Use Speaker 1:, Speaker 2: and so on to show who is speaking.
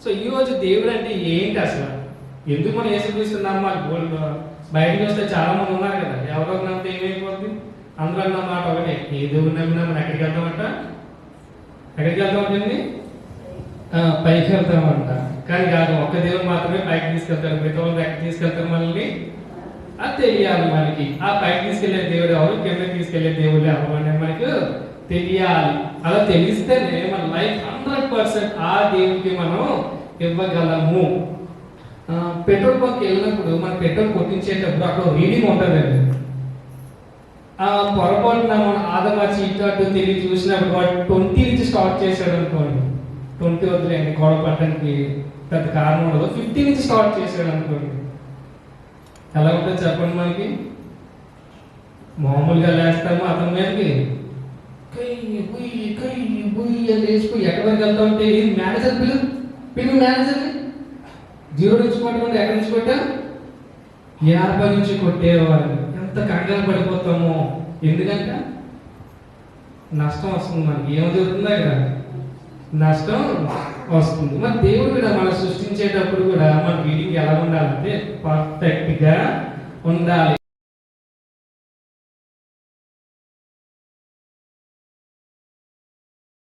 Speaker 1: So ఈ రోజు దేవుడు అంటే ఏంటి అసలు? ఎందుకు మనం యేసుక్రీస్తున్నాం? మాకు బయటకు వస్తే చాలా మంది ఉన్నారు కదా, ఎవరో నమ్మితే ఏమైపోద్ది? అందరూ అన్న మాట ఒకటే, ఏ దేవుడు నమ్మినా మనం ఎక్కడికి వెళ్తామంట? ఎక్కడికి వెళ్తామంటండి? పైకి వెళ్తామంట. కానీ కాదు, ఒక్క దేవుడు మాత్రమే పైకి తీసుకెళ్తారు. మిగతా వాళ్ళు ఎక్కడికి తీసుకెళ్తారు మనల్ని? అది తెలియాలి మనకి. ఆ పైకి తీసుకెళ్లే దేవుడు ఎవరు, కిందకి తీసుకెళ్లే దేవుడు ఎవరు అనేది మనకు తెలియాలి. అలా తెలిస్తేనే మన లైఫ్ 100% ఆ దేవుడికి మనం ఇవ్వగలము. పెట్రోల్ బంక్ వెళ్ళినప్పుడు మన పెట్రోల్ కొట్టించేటప్పుడు అక్కడ రీడింగ్ ఉంటుందండి. పొరపాటున మనం ఆదమర్చి ఇటు అటు తిరిగి చూసినప్పుడు వాడు 20 నుంచి స్టార్ట్ చేశాడు అనుకోండి. 20 వద్దులేండి, గొడవ పట్టడానికి పెద్ద కారణం ఉండదు. 50 నుంచి స్టార్ట్ చేశాడు అనుకోండి, ఎలా ఉంటుంది చెప్పండి? మనకి మామూలుగా లేస్తాము అతని మీదకి అని లేచిపోయి ఎక్కడి వరకు వెళ్తా ఉంటే మేనేజర్ పిలువు మేనేజర్ని 0 నుంచి కొట్టకుండా ఎక్కడి నుంచి కొట్టా? 50 నుంచి కొట్టేవాళ్ళు. ఎంత కంగారు పడిపోతామో. ఎందుకంటే నష్టం వస్తుంది మనకి. ఏమో జరుగుతుంది అక్కడ? నష్టం వస్తుంది. మరి దేవుడు కూడా మనం సృష్టించేటప్పుడు కూడా మన రీడింగ్ ఎలా ఉండాలంటే పర్ఫెక్ట్గా ఉండాలి.